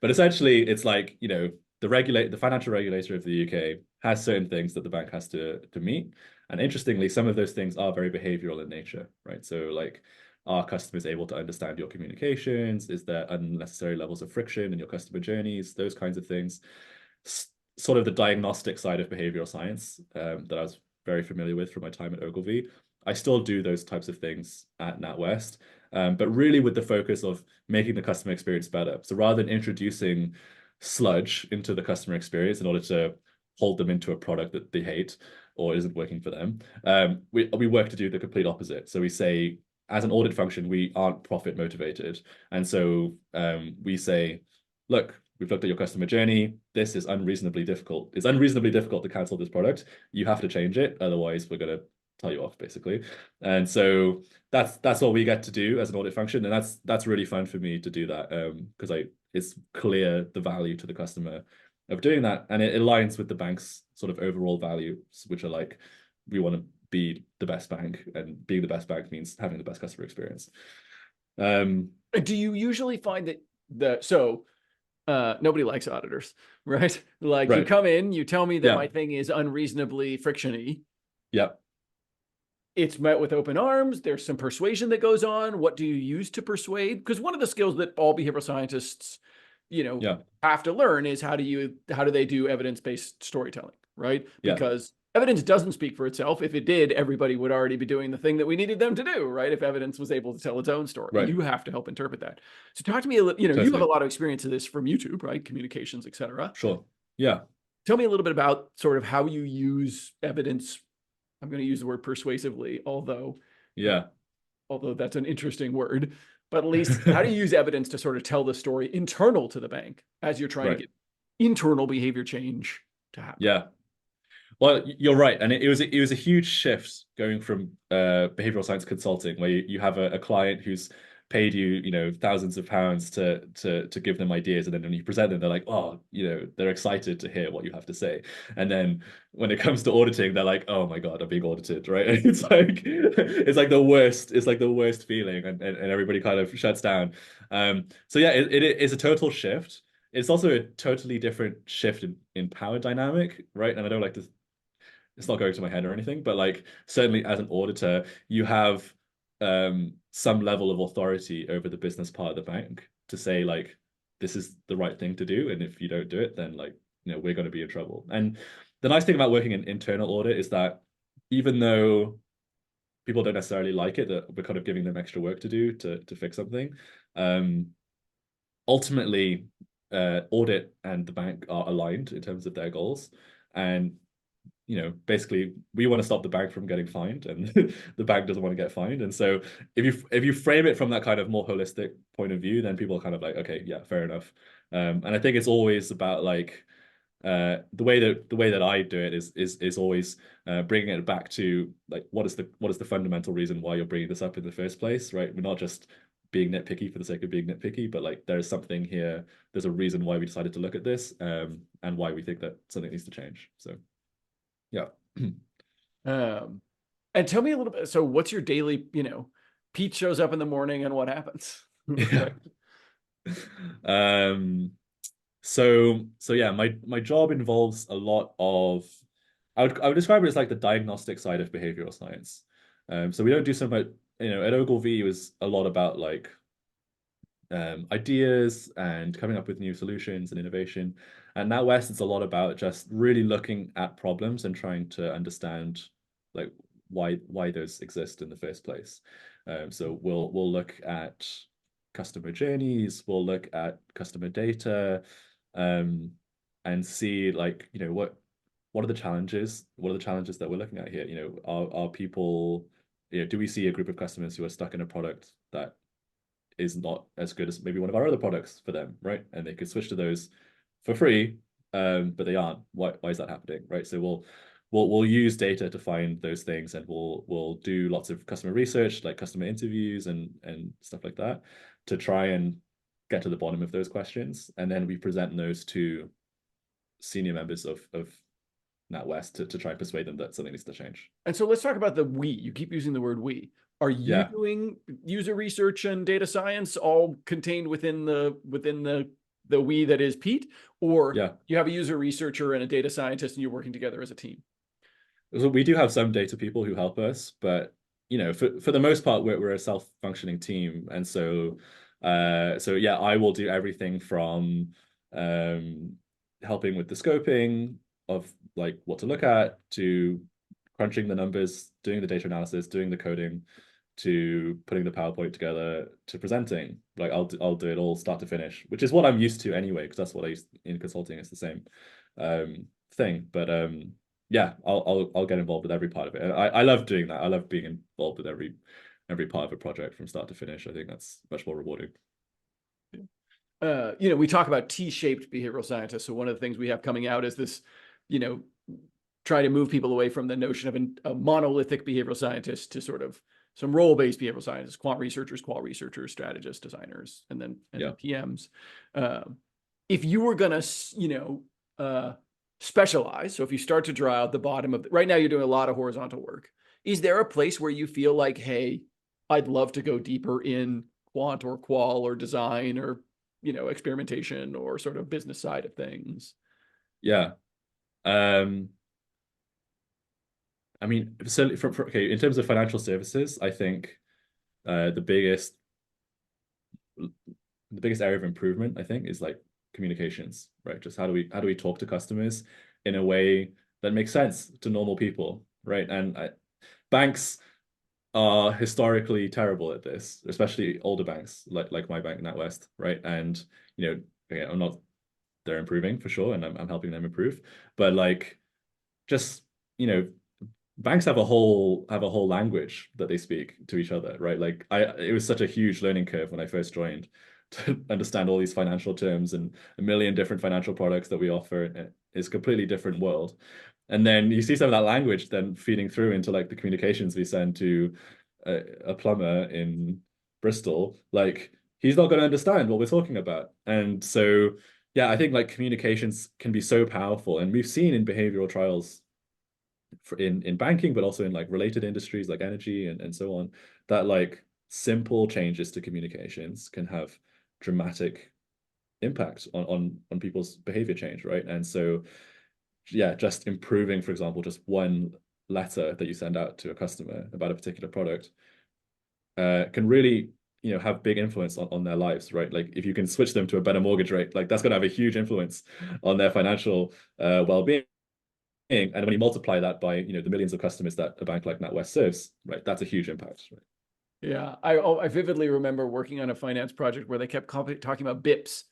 But essentially, it's like, the financial regulator of the UK has certain things that the bank has to meet. And interestingly, some of those things are very behavioral in nature, right? So like, are customers able to understand your communications? Is there unnecessary levels of friction in your customer journeys? Those kinds of things. Sort of the diagnostic side of behavioral science that I was very familiar with from my time at Ogilvy. I still do those types of things at NatWest, but really with the focus of making the customer experience better. So rather than introducing sludge into the customer experience in order to hold them into a product that they hate or isn't working for them, we work to do the complete opposite. So we say, as an audit function, we aren't profit motivated. And so we say, look, we've looked at your customer journey. This is unreasonably difficult. It's unreasonably difficult to cancel this product. You have to change it. Otherwise, we're going to tell you off, basically. And so that's what we get to do as an audit function. And that's really fun for me to do that because it's clear the value to the customer of doing that. And it aligns with the bank's sort of overall values, which are like, we want to be the best bank, and being the best bank means having the best customer experience. Do you usually find that nobody likes auditors, right? Like you Right. come in, you tell me that Yeah. my thing is unreasonably frictiony. Yeah. It's met with open arms. There's some persuasion that goes on. What do you use to persuade? Because one of the skills that all behavioral scientists, Yeah. have to learn is how do they do evidence-based storytelling, right? Yeah. Because evidence doesn't speak for itself. If it did, everybody would already be doing the thing that we needed them to do, right? If evidence was able to tell its own story, Right. you have to help interpret that. So talk to me a little, you have a Totally. lot of experience of this from YouTube, right? Communications, et cetera. Sure. Yeah. Tell me a little bit about sort of how you use evidence. I'm going to use the word persuasively, Yeah. although that's an interesting word, but at least how do you use evidence to sort of tell the story internal to the bank as you're trying to Right. get internal behavior change to happen? Yeah. Well, you're right, and it was a huge shift going from behavioral science consulting, where you have a client who's paid you, thousands of pounds to give them ideas, and then when you present them, they're like, oh, they're excited to hear what you have to say. And then when it comes to auditing, they're like, oh my God, I'm being audited, right? And it's like the worst, it's like the worst feeling, and everybody kind of shuts down. So yeah, it is a total shift. It's also a totally different shift in power dynamic, right? And I don't like to it's not going to my head or anything, but like certainly as an auditor, you have some level of authority over the business part of the bank to say like this is the right thing to do, and if you don't do it, then like we're going to be in trouble. And the nice thing about working in internal audit is that even though people don't necessarily like it, that we're kind of giving them extra work to do to fix something. Ultimately, audit and the bank are aligned in terms of their goals, and basically we want to stop the bank from getting fined, and the bank doesn't want to get fined. And so if you frame it from that kind of more holistic point of view, then people are kind of like, okay, yeah, fair enough. And I think it's always about like the way that I do it is always bringing it back to like what is the fundamental reason why you're bringing this up in the first place, right? We're not just being nitpicky for the sake of being nitpicky, but like there's something here. There's a reason why we decided to look at this, and why we think that something needs to change. So, yeah. And tell me a little bit. So, what's your daily? Pete shows up in the morning, and what happens? Yeah. So yeah, my job involves a lot of, I would describe it as like the diagnostic side of behavioral science. So we don't do so much, at Ogilvy it was a lot about like ideas and coming up with new solutions and innovation. And NatWest, it's a lot about just really looking at problems and trying to understand like why those exist in the first place. So we'll look at customer journeys, we'll look at customer data, and see like what are the challenges? What are the challenges that we're looking at here? Are people, do we see a group of customers who are stuck in a product that is not as good as maybe one of our other products for them, right? And they could switch to those for free, but they aren't. Why is that happening, right? So we'll use data to find those things, and we'll do lots of customer research, like customer interviews and stuff like that, to try and get to the bottom of those questions, and then we present those to senior members of NatWest to try and persuade them that something needs to change. And so let's talk about the we. You keep using the word we. Are you Yeah. doing user research and data science all contained within the we that is Pete, or Yeah. you have a user researcher and a data scientist and you're working together as a team? So we do have some data people who help us, but for the most part, we're a self-functioning team, and so yeah, I will do everything from helping with the scoping of like what to look at, to crunching the numbers, doing the data analysis, doing the coding, to putting the PowerPoint together, to presenting. Like I'll do it all start to finish, which is what I'm used to anyway, because that's what I used in consulting. It's the same thing, but yeah, I'll get involved with every part of it. And I love doing that. I love being involved with every part of a project from start to finish. I think that's much more rewarding. We talk about T-shaped behavioral scientists. So one of the things we have coming out is this, try to move people away from the notion of a monolithic behavioral scientist to sort of some role-based behavioral scientists, quant researchers, qual researchers, strategists, designers, and then PMs. If you were going to, specialize, so if you start to draw out the bottom of right now, you're doing a lot of horizontal work. Is there a place where you feel like, hey, I'd love to go deeper in quant or qual or design or experimentation or sort of business side of things? Yeah. I mean, certainly okay, in terms of financial services, I think the biggest area of improvement, I think, is like communications, right? Just how do we talk to customers in a way that makes sense to normal people, right? And banks are historically terrible at this, especially older banks like my bank, NatWest, right? And again, they're improving for sure, and I'm helping them improve, but like just banks have a whole language that they speak to each other, right? Like it was such a huge learning curve when I first joined to understand all these financial terms and a million different financial products that we offer. It's a completely different world. And then you see some of that language then feeding through into like the communications we send to a plumber in Bristol. Like he's not going to understand what we're talking about. And so, yeah, I think like communications can be so powerful. And we've seen in behavioral trials in banking, but also in like related industries like energy and so on, that like simple changes to communications can have dramatic impact on people's behavior change, right? And so yeah, just improving, for example, just one letter that you send out to a customer about a particular product can really, have big influence on their lives, right? Like if you can switch them to a better mortgage rate, like that's going to have a huge influence on their financial well-being. And when you multiply that by, the millions of customers that a bank like NatWest serves, right, that's a huge impact, right? Yeah, I vividly remember working on a finance project where they kept talking about BIPs.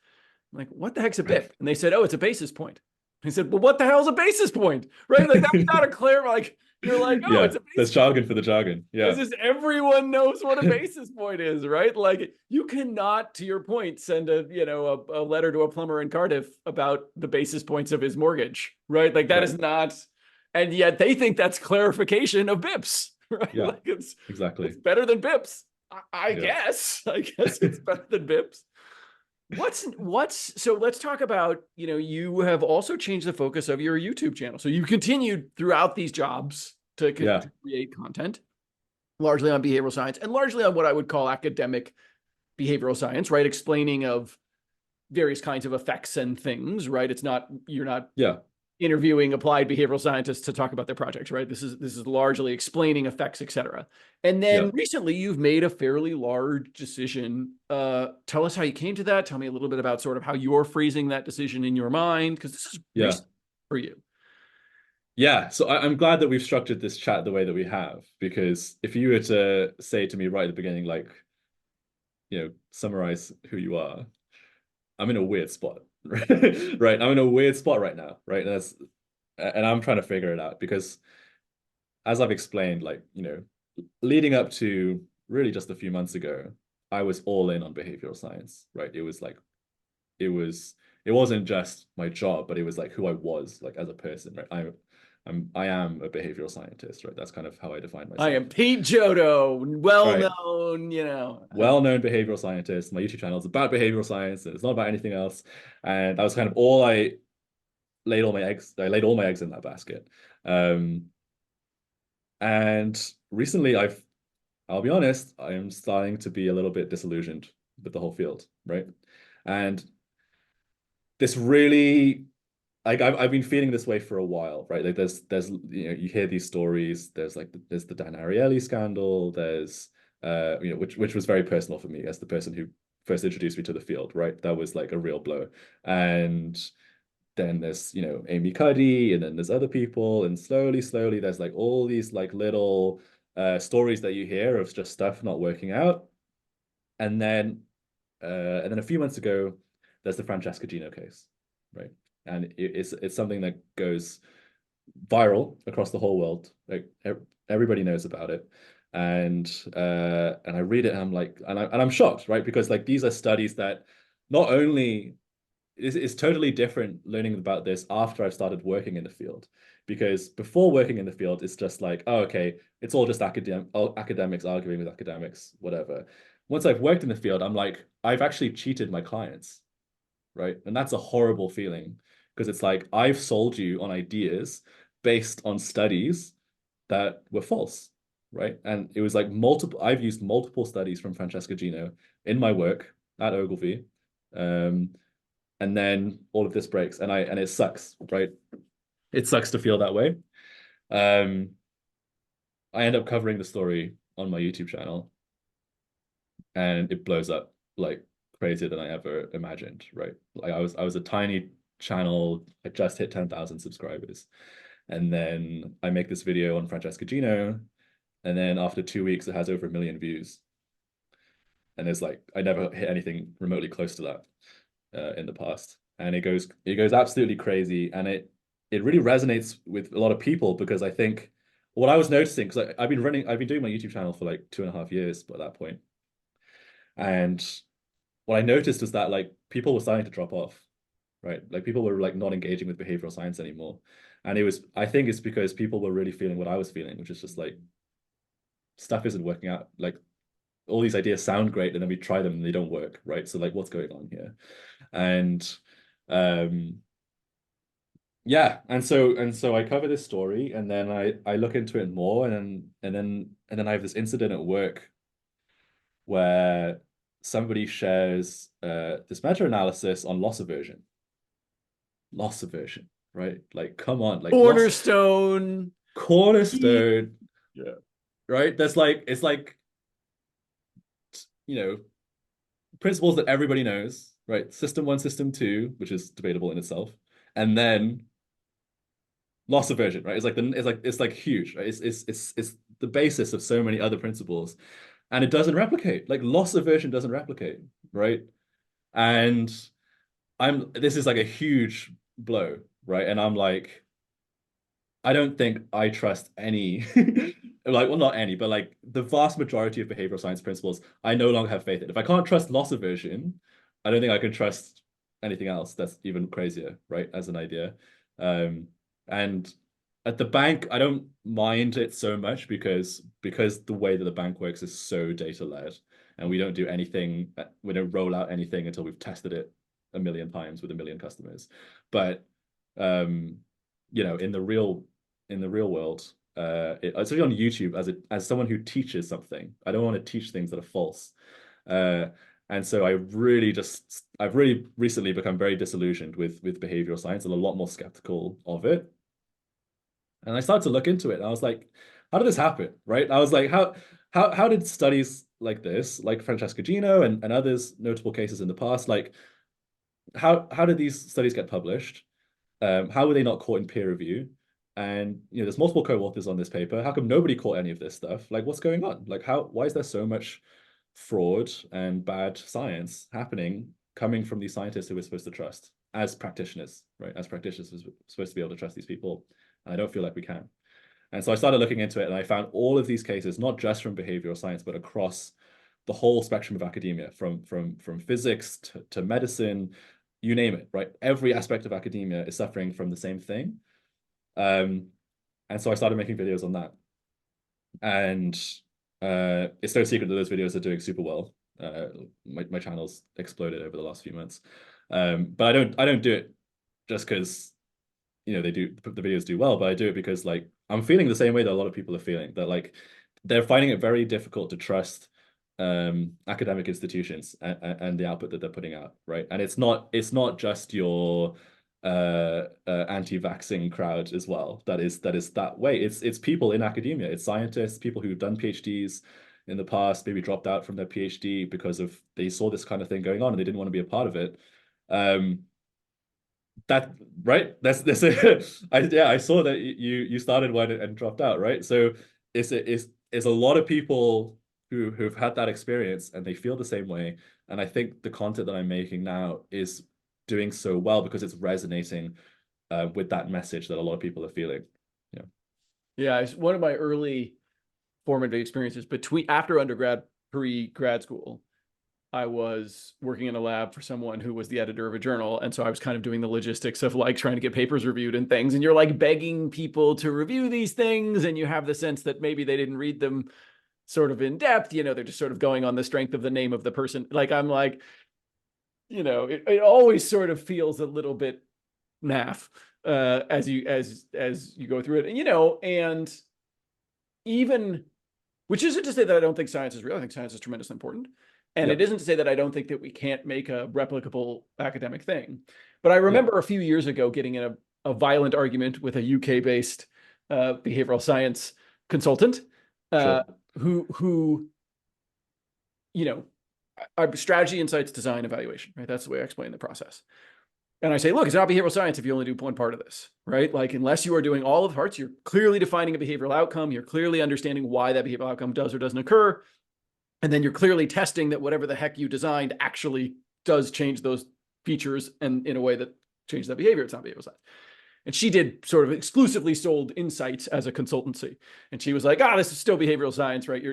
I'm like, what the heck's a BIP? And they said, oh, it's a basis point. I said, well, what the hell is a basis point? Right? Like that's not a clear, like, you're like, oh, Yeah, it's a there's basis point. jargon for the jargon. It's Yeah. just everyone knows what a basis point is, right? Like you cannot, to your point, send a letter to a plumber in Cardiff about the basis points of his mortgage, right? Like that Right. is not, and yet they think that's clarification of BIPs, right? Yeah, Like it's exactly. better than BIPs. I Yeah. guess. I guess it's better than BIPs. What's so let's talk about, you have also changed the focus of your YouTube channel. So you continued throughout these jobs to Yeah. create content, largely on behavioral science and largely on what I would call academic behavioral science, right? Explaining of various kinds of effects and things, right? You're not Yeah. interviewing applied behavioral scientists to talk about their projects, right? This is largely explaining effects, et cetera. And Yeah. then recently you've made a fairly large decision. Tell us how you came to that. Tell me a little bit about sort of how you're phrasing that decision in your mind, because this is Yeah. recent for you. Yeah. So I'm glad that we've structured this chat the way that we have, because if you were to say to me right at the beginning, like, summarize who you are, I'm in a weird spot, right? Right. I'm in a weird spot right now, right? And I'm trying to figure it out because as I've explained, like, leading up to really just a few months ago, I was all in on behavioral science, right? It was like, it wasn't just my job, but it was like who I was, like as a person, right? I am a behavioral scientist, right? That's kind of how I define I myself. am Pete Jodo, well Right. known, Well-known behavioral scientist. My YouTube channel is about behavioral science. It's not about anything else. And that was kind of all I laid all my eggs in that basket. Um, and recently I'll be honest, I am starting to be a little bit disillusioned with the whole field, right? And this really, like, I've been feeling this way for a while, right? Like there's you hear these stories. There's the Dan Ariely scandal. There's which was very personal for me as the person who first introduced me to the field, right? That was like a real blow. And then there's Amy Cuddy, and then there's other people, and slowly there's like all these like little stories that you hear of just stuff not working out. And then a few months ago, there's the Francesca Gino case, right? And it's something that goes viral across the whole world. Like everybody knows about it. And I read it and I'm like, and I'm shocked, right? Because like these are studies that not only it's totally different learning about this after I've started working in the field. Because before working in the field, it's just like, oh, okay, it's all just academics arguing with academics, whatever. Once I've worked in the field, I'm like, I've actually cheated my clients, right? And that's a horrible feeling because it's like I've sold you on ideas based on studies that were false, right? And it was like I've used multiple studies from Francesca Gino in my work at Ogilvy. And then all of this breaks and it sucks, right? It sucks to feel that way. Um, I end up covering the story on my YouTube channel and it blows up like crazier than I ever imagined, right? Like I was a tiny channel. I just hit 10,000 subscribers. And then I make this video on Francesca Gino, and then after 2 weeks it has over 1 million views. And it's like I never hit anything remotely close to that in the past. And it goes absolutely crazy. And it really resonates with a lot of people because I think what I was noticing, because I've been doing my YouTube channel for like 2.5 years by that point. And what I noticed was that like people were starting to drop off, right? Like people were like not engaging with behavioral science anymore. And I think it's because people were really feeling what I was feeling, which is just like stuff isn't working out. Like all these ideas sound great and then we try them and they don't work, right? So like what's going on here? And um yeah, and so I cover this story and then I look into it more and then I have this incident at work where somebody shares this meta-analysis on loss aversion. Loss aversion. right? Like, come on, like lost Cornerstone. cornerstone, Yeah. right? That's like, it's like, you know, principles that everybody knows, right? System one, system two, which is debatable in itself, and then loss aversion, right? It's like huge, right? It's the basis of so many other principles, and it doesn't replicate. Like loss aversion doesn't replicate, right? And this is like a huge blow, right? And I'm like, I don't think I trust any, like, well, not any, but like the vast majority of behavioral science principles, I no longer have faith in. If I can't trust loss aversion, I don't think I can trust anything else that's even crazier, right? As an idea. And at the bank, I don't mind it so much because the way that the bank works is so data led, and we don't do anything, we don't roll out anything until we've tested it a million times with a million customers. But um, in the real world, especially on YouTube, as someone who teaches something, I don't want to teach things that are false. Uh, and so I've really recently become very disillusioned with behavioral science and a lot more skeptical of it. And I started to look into it, and I was like, how did this happen? Right? I was like, how did studies like this, like Francesca Gino and others notable cases in the past, like how did these studies get published? How were they not caught in peer review? And there's multiple co-authors on this paper. How come nobody caught any of this stuff? Like, what's going on? Like, why is there so much fraud and bad science happening coming from these scientists who we're supposed to trust as practitioners, right? As practitioners, we're supposed to be able to trust these people. And I don't feel like we can. And so I started looking into it, and I found all of these cases, not just from behavioral science, but across the whole spectrum of academia, from physics to medicine, you name it, right? Every aspect of academia is suffering from the same thing. And so I started making videos on that. And it's no secret that those videos are doing super well. My channel's exploded over the last few months. But I don't do it just because the videos do well, but I do it because like I'm feeling the same way that a lot of people are feeling, that like they're finding it very difficult to trust academic institutions and the output that they're putting out, right? And it's not just your anti-vaxxing crowd as well that is that way. It's people in academia, it's scientists, people who've done PhDs in the past, maybe dropped out from their PhD because of they saw this kind of thing going on and they didn't want to be a part of it. That right? That's I saw that you started one and dropped out, right? So it's a lot of people who've had that experience and they feel the same way. And I think the content that I'm making now is doing so well because it's resonating with that message that a lot of people are feeling. Yeah. Yeah, it's one of my early formative experiences after undergrad, pre-grad school. I was working in a lab for someone who was the editor of a journal. And so I was kind of doing the logistics of like trying to get papers reviewed and things. And you're like begging people to review these things. And you have the sense that maybe they didn't read them sort of in depth. They're just sort of going on the strength of the name of the person. Like, I'm like, it always sort of feels a little bit naff as you go through it. And even, which isn't to say that I don't think science is real. I think science is tremendously important. And Yep. it isn't to say that I don't think that we can't make a replicable academic thing. But I remember a few years ago getting in a violent argument with a UK-based behavioral science consultant Sure. who strategy, insights, design, evaluation, right? That's the way I explain the process. And I say, look, it's not behavioral science if you only do one part of this, right? Like, unless you are doing all of the parts, you're clearly defining a behavioral outcome. You're clearly understanding why that behavioral outcome does or doesn't occur. And then you're clearly testing that whatever the heck you designed actually does change those features and in a way that changes that behavior. It's not behavioral science. And she did sort of exclusively sold insights as a consultancy. And she was like, this is still behavioral science, right?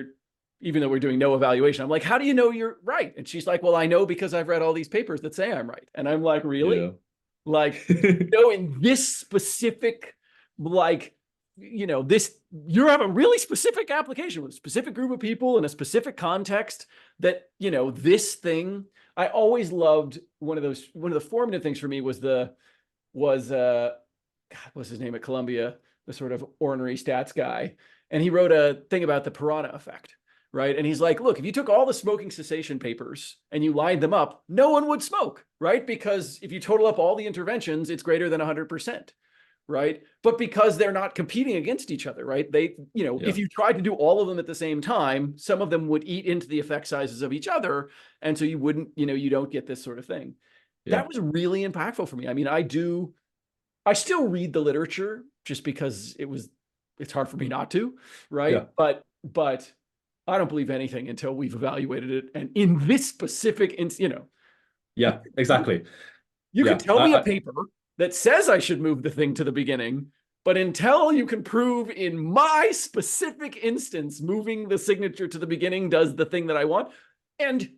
Even though we're doing no evaluation. I'm like, how do you know you're right? And she's like, well, I know because I've read all these papers that say I'm right. And I'm like, really? Yeah. Like, in this specific, like, you have a really specific application with a specific group of people in a specific context that, this thing. I always loved one of the formative things for me was God, what's his name at Columbia, the sort of ornery stats guy. And he wrote a thing about the piranha effect, right? And he's like, look, if you took all the smoking cessation papers and you lined them up, no one would smoke, right? Because if you total up all the interventions, it's greater than 100%. right? But because they're not competing against each other, right? They, you know, Yeah. if you tried to do all of them at the same time, some of them would eat into the effect sizes of each other. And so you wouldn't, you know, you don't get this sort of thing. Yeah. That was really impactful for me. I mean, I still read the literature just because it's hard for me not to, right? Yeah. But I don't believe anything until we've evaluated it. And in this specific, you know, Yeah. Exactly. you could Yeah. tell me a paper that says I should move the thing to the beginning, but until you can prove in my specific instance, moving the signature to the beginning does the thing that I want. And,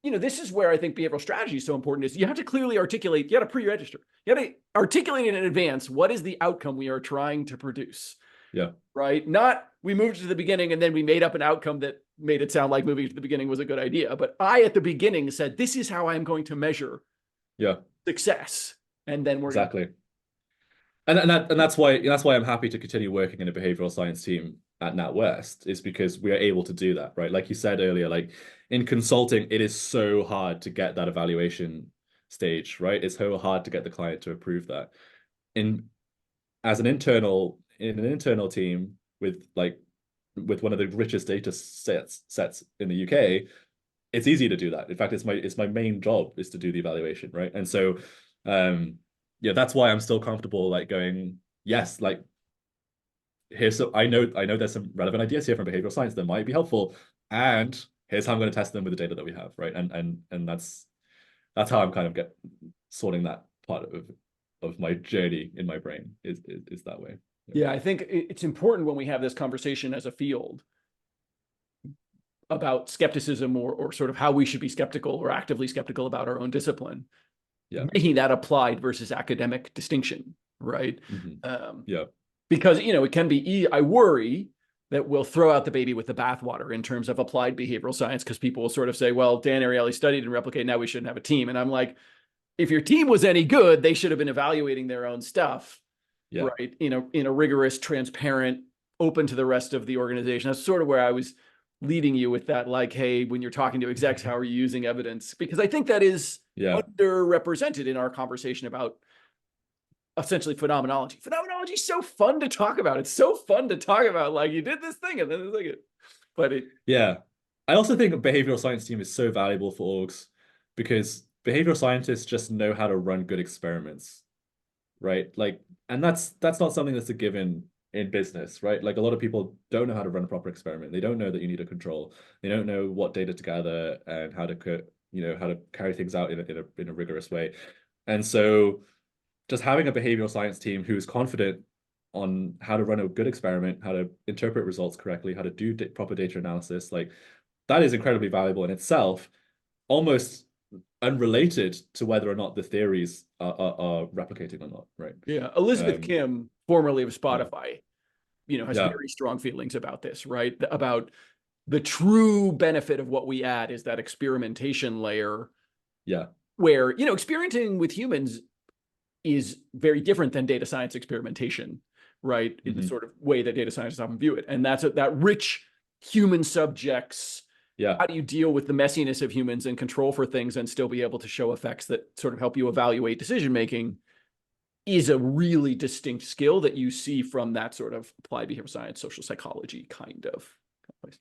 you know, this is where I think behavioral strategy is so important is you have to clearly articulate, you got to pre-register. You got to articulate in advance, what is the outcome we are trying to produce? Yeah. Right? Not we moved to the beginning and then we made up an outcome that made it sound like moving to the beginning was a good idea. But I, at the beginning, said, this is how I'm going to measure success. And then we're exactly. And that's why I'm happy to continue working in a behavioral science team at NatWest, is because we are able to do that, right? Like you said earlier, like in consulting, it is so hard to get that evaluation stage, right? It's so hard to get the client to approve that. In an internal team with one of the richest data sets in the UK, it's easy to do that. In fact, it's my main job is to do the evaluation, right? And so yeah, that's why I'm still comfortable like going, yes, like I know there's some relevant ideas here from behavioral science that might be helpful, and here's how I'm going to test them with the data that we have, right? And that's how I'm kind of sorting that part of my journey in my brain is that way. Yeah, I think it's important when we have this conversation as a field about skepticism or sort of how we should be skeptical or actively skeptical about our own discipline. Yeah. Making that applied versus academic distinction, right? Yeah. Because, you know, it can be, I worry that we'll throw out the baby with the bathwater in terms of applied behavioral science, because people will sort of say, well, Dan Ariely studied and replicated, now we shouldn't have a team. And I'm like, if your team was any good, they should have been evaluating their own stuff, right? In a rigorous, transparent, open to the rest of the organization. That's sort of where I was leading you with that, like, hey, when you're talking to execs, how are you using evidence? Because I think that is underrepresented in our conversation about essentially phenomenology. Phenomenology is so fun to talk about. It's so fun to talk about, like, you did this thing and then it's like but I also think a behavioral science team is so valuable for orgs because behavioral scientists just know how to run good experiments, right? Like, and that's not something that's a given in business, right? Like a lot of people don't know how to run a proper experiment. They don't know that you need a control. They don't know what data to gather and how to how to carry things out in a rigorous way. And so just having a behavioral science team who's confident on how to run a good experiment, how to interpret results correctly, how to do proper data analysis, like that is incredibly valuable in itself, almost unrelated to whether or not the theories are replicating or not, right? Yeah. Elizabeth Kim, formerly of Spotify, has very strong feelings about this, right? About the true benefit of what we add is that experimentation layer. Yeah. Where, experimenting with humans is very different than data science experimentation, right? In the sort of way that data scientists often view it. And that's that rich human subjects. Yeah. How do you deal with the messiness of humans and control for things and still be able to show effects that sort of help you evaluate decision-making is a really distinct skill that you see from that sort of applied behavioral science, social psychology kind of place.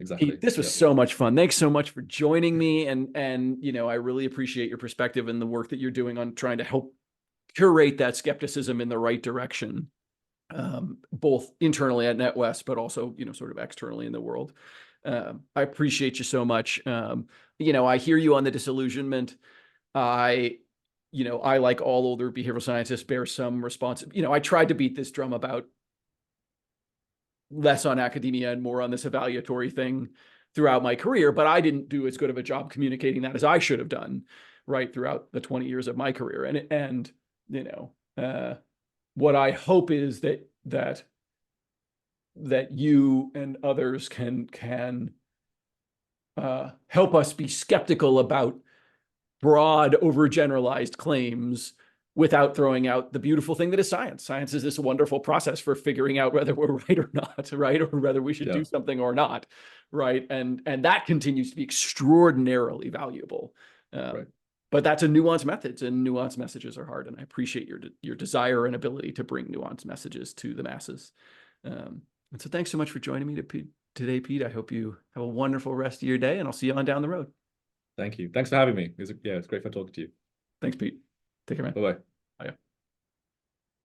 Exactly. Pete, this was so much fun. Thanks so much for joining me. And I really appreciate your perspective and the work that you're doing on trying to help curate that skepticism in the right direction, both internally at NetWest, but also, sort of externally in the world. I appreciate you so much. I hear you on the disillusionment. I, like all older behavioral scientists, bear some responsibility. I tried to beat this drum about less on academia and more on this evaluatory thing throughout my career, but I didn't do as good of a job communicating that as I should have done, right, throughout the 20 years of my career. And what I hope is that you and others can help us be skeptical about broad, overgeneralized claims without throwing out the beautiful thing that is science. Science is this wonderful process for figuring out whether we're right or not, right? Or whether we should do something or not, right? And that continues to be extraordinarily valuable. Right. but that's a nuanced method, and nuanced messages are hard. And I appreciate your desire and ability to bring nuanced messages to the masses. And so thanks so much for joining me today, Pete. I hope you have a wonderful rest of your day, and I'll see you on down the road. Thank you. Thanks for having me. It's great fun talking to you. Thanks, Pete. Take care, man. Bye-bye.